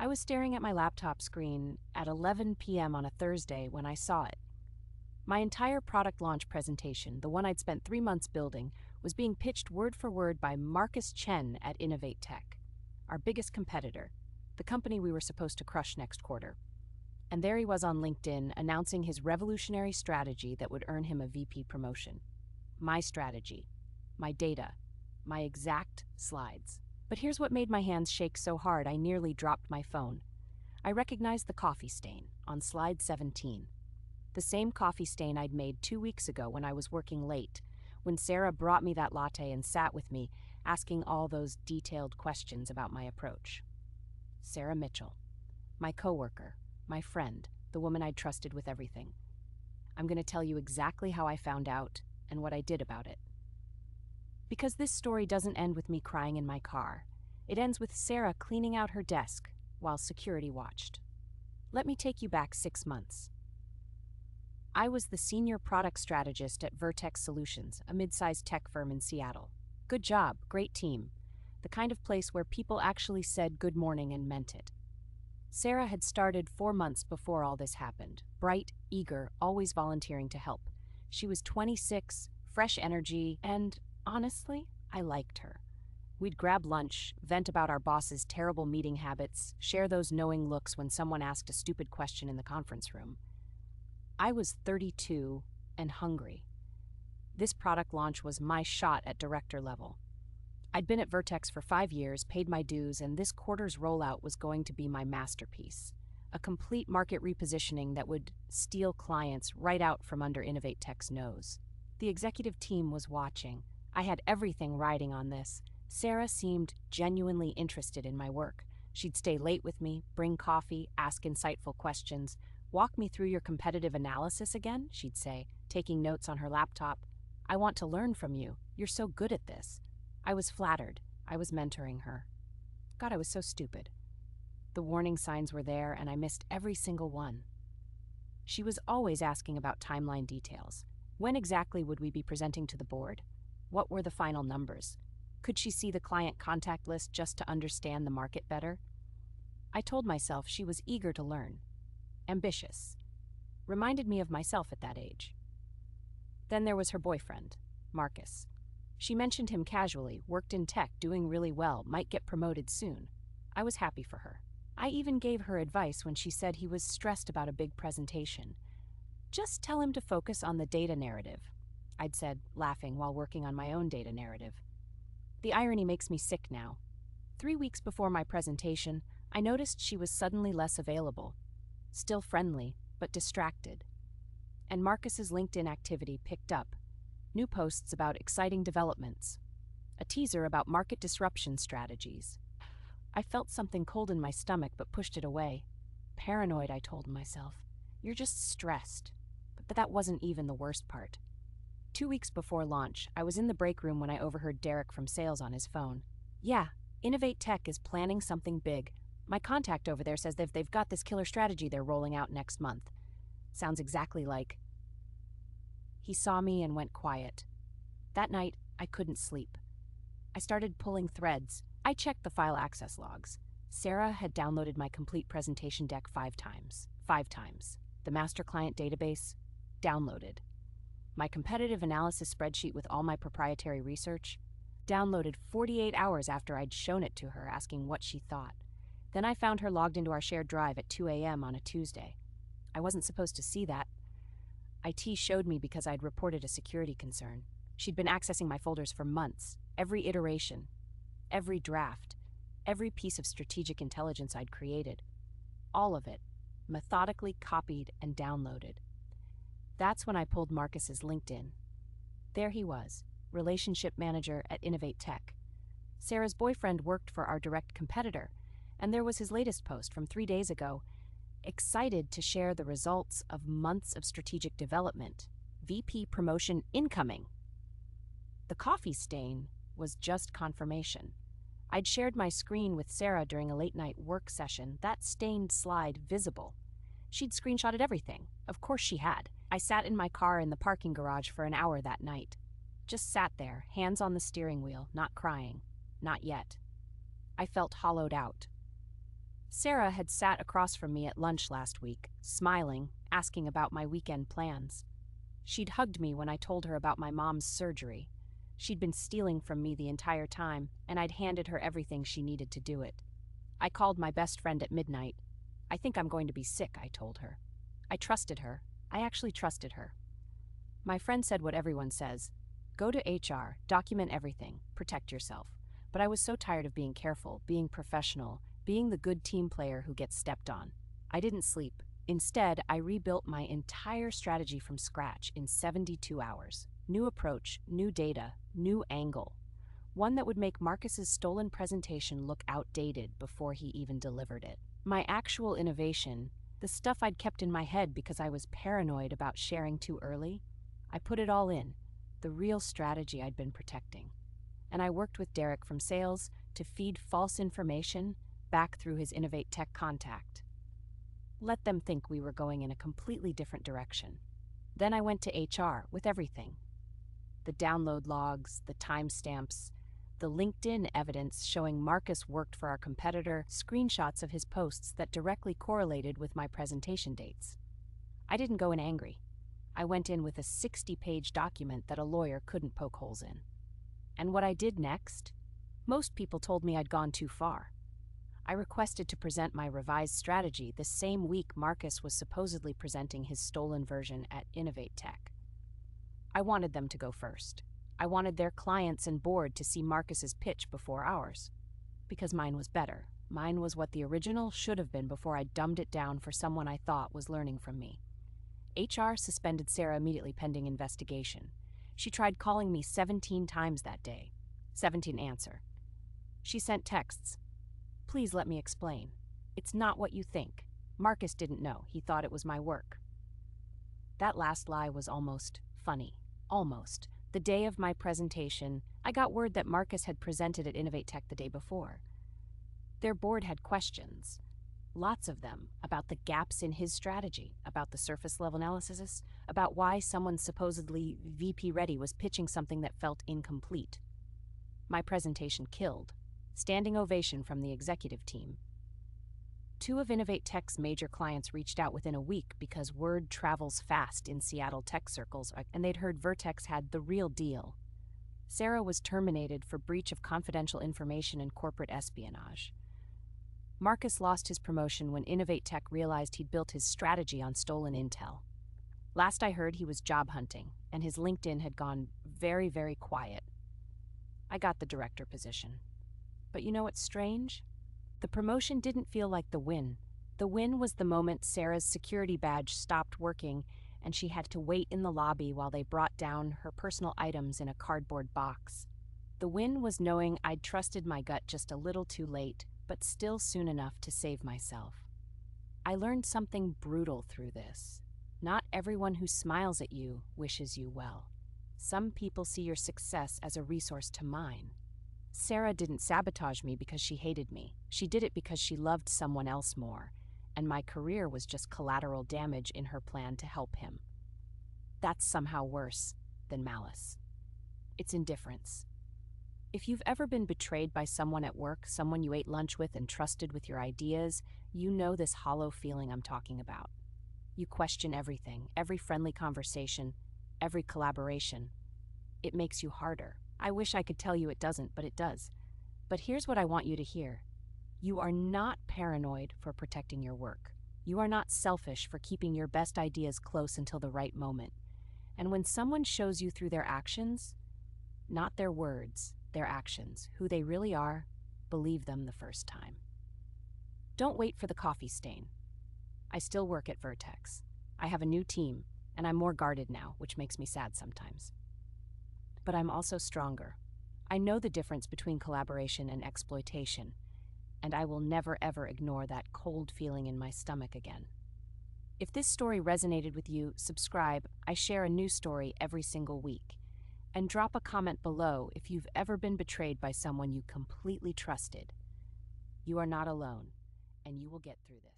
I was staring at my laptop screen at 11 p.m. on a Thursday when I saw it. My entire product launch presentation, the one I'd spent 3 months building, was being pitched word for word by Marcus Chen at Innovate Tech, our biggest competitor, the company we were supposed to crush next quarter. And there he was on LinkedIn announcing his revolutionary strategy that would earn him a VP promotion. My strategy, my data, my exact slides. But here's what made my hands shake so hard I nearly dropped my phone. I recognized the coffee stain on slide 17. The same coffee stain I'd made 2 weeks ago when I was working late, when Sarah brought me that latte and sat with me, asking all those detailed questions about my approach. Sarah Mitchell, my coworker, my friend, the woman I'd trusted with everything. I'm going to tell you exactly how I found out and what I did about it. Because this story doesn't end with me crying in my car. It ends with Sarah cleaning out her desk while security watched. Let me take you back 6 months. I was the senior product strategist at Vertex Solutions, a mid-sized tech firm in Seattle. Good job, great team. The kind of place where people actually said good morning and meant it. Sarah had started 4 months before all this happened, bright, eager, always volunteering to help. She was 26, fresh energy, and honestly, I liked her. We'd grab lunch, vent about our boss's terrible meeting habits, share those knowing looks when someone asked a stupid question in the conference room. I was 32 and hungry. This product launch was my shot at director level. I'd been at Vertex for 5 years, paid my dues, and this quarter's rollout was going to be my masterpiece. A complete market repositioning that would steal clients right out from under Innovate Tech's nose. The executive team was watching. I had everything riding on this. Sarah seemed genuinely interested in my work. She'd stay late with me, bring coffee, ask insightful questions. Walk me through your competitive analysis again, she'd say, taking notes on her laptop. I want to learn from you. You're so good at this. I was flattered. I was mentoring her. God, I was so stupid. The warning signs were there, and I missed every single one. She was always asking about timeline details. When exactly would we be presenting to the board? What were the final numbers? Could she see the client contact list just to understand the market better? I told myself she was eager to learn. Ambitious. Reminded me of myself at that age. Then there was her boyfriend, Marcus. She mentioned him casually, worked in tech, doing really well, might get promoted soon. I was happy for her. I even gave her advice when she said he was stressed about a big presentation. Just tell him to focus on the data narrative, I'd said, laughing while working on my own data narrative. The irony makes me sick now. 3 weeks before my presentation, I noticed she was suddenly less available. Still friendly, but distracted. And Marcus's LinkedIn activity picked up. New posts about exciting developments. A teaser about market disruption strategies. I felt something cold in my stomach but pushed it away. Paranoid, I told myself. You're just stressed. But that wasn't even the worst part. 2 weeks before launch, I was in the break room when I overheard Derek from sales on his phone. Yeah, Innovate Tech is planning something big. My contact over there says they've got this killer strategy they're rolling out next month. Sounds exactly like... He saw me and went quiet. That night, I couldn't sleep. I started pulling threads. I checked the file access logs. Sarah had downloaded my complete presentation deck 5 times. 5 times. The master client database, downloaded. My competitive analysis spreadsheet with all my proprietary research, downloaded 48 hours after I'd shown it to her, asking what she thought. Then I found her logged into our shared drive at 2 a.m. on a Tuesday. I wasn't supposed to see that. IT showed me because I'd reported a security concern. She'd been accessing my folders for months, every iteration, every draft, every piece of strategic intelligence I'd created. All of it, methodically copied and downloaded. That's when I pulled Marcus's LinkedIn. There he was, relationship manager at Innovate Tech. Sarah's boyfriend worked for our direct competitor, and there was his latest post from 3 days ago, excited to share the results of months of strategic development. VP promotion incoming. The coffee stain was just confirmation. I'd shared my screen with Sarah during a late-night work session, that stained slide visible. She'd screenshotted everything. Of course she had. I sat in my car in the parking garage for an hour that night. Just sat there, hands on the steering wheel, not crying. Not yet. I felt hollowed out. Sarah had sat across from me at lunch last week, smiling, asking about my weekend plans. She'd hugged me when I told her about my mom's surgery. She'd been stealing from me the entire time, and I'd handed her everything she needed to do it. I called my best friend at midnight. "I think I'm going to be sick," I told her. I trusted her. I actually trusted her. My friend said what everyone says: go to HR, document everything, protect yourself. But I was so tired of being careful, being professional, being the good team player who gets stepped on. I didn't sleep. Instead, I rebuilt my entire strategy from scratch in 72 hours. New approach, new data, new angle. One that would make Marcus's stolen presentation look outdated before he even delivered it. My actual innovation, the stuff I'd kept in my head because I was paranoid about sharing too early, I put it all in, the real strategy I'd been protecting. And I worked with Derek from sales to feed false information back through his Innovate Tech contact. Let them think we were going in a completely different direction. Then I went to HR with everything. The download logs, the timestamps, the LinkedIn evidence showing Marcus worked for our competitor, screenshots of his posts that directly correlated with my presentation dates. I didn't go in angry. I went in with a 60-page document that a lawyer couldn't poke holes in. And what I did next? Most people told me I'd gone too far. I requested to present my revised strategy the same week Marcus was supposedly presenting his stolen version at Innovate Tech. I wanted them to go first. I wanted their clients and board to see Marcus's pitch before ours. Because mine was better. Mine was what the original should have been before I dumbed it down for someone I thought was learning from me. HR suspended Sarah immediately pending investigation. She tried calling me 17 times that day. 17 answer. She sent texts. "Please let me explain. It's not what you think. Marcus didn't know. He thought it was my work." That last lie was almost funny. Almost. The day of my presentation, I got word that Marcus had presented at Innovate Tech the day before. Their board had questions. Lots of them, about the gaps in his strategy, about the surface-level analysis, about why someone supposedly VP-ready was pitching something that felt incomplete. My presentation killed. Standing ovation from the executive team. 2 of Innovate Tech's major clients reached out within a week because word travels fast in Seattle tech circles, and they'd heard Vertex had the real deal. Sarah was terminated for breach of confidential information and corporate espionage. Marcus lost his promotion when Innovate Tech realized he'd built his strategy on stolen intel. Last I heard, he was job hunting, and his LinkedIn had gone very, very quiet. I got the director position. But you know what's strange? The promotion didn't feel like the win. The win was the moment Sarah's security badge stopped working and she had to wait in the lobby while they brought down her personal items in a cardboard box. The win was knowing I'd trusted my gut just a little too late, but still soon enough to save myself. I learned something brutal through this. Not everyone who smiles at you wishes you well. Some people see your success as a resource to mine. Sarah didn't sabotage me because she hated me. She did it because she loved someone else more, and my career was just collateral damage in her plan to help him. That's somehow worse than malice. It's indifference. If you've ever been betrayed by someone at work, someone you ate lunch with and trusted with your ideas, you know this hollow feeling I'm talking about. You question everything, every friendly conversation, every collaboration. It makes you harder. I wish I could tell you it doesn't, but it does. But here's what I want you to hear. You are not paranoid for protecting your work. You are not selfish for keeping your best ideas close until the right moment. And when someone shows you through their actions, not their words, their actions, who they really are, believe them the first time. Don't wait for the coffee stain. I still work at Vertex. I have a new team, and I'm more guarded now, which makes me sad sometimes. But I'm also stronger. I know the difference between collaboration and exploitation, and I will never ever ignore that cold feeling in my stomach again. If this story resonated with you, subscribe. I share a new story every single week. And drop a comment below if you've ever been betrayed by someone you completely trusted. You are not alone, and you will get through this.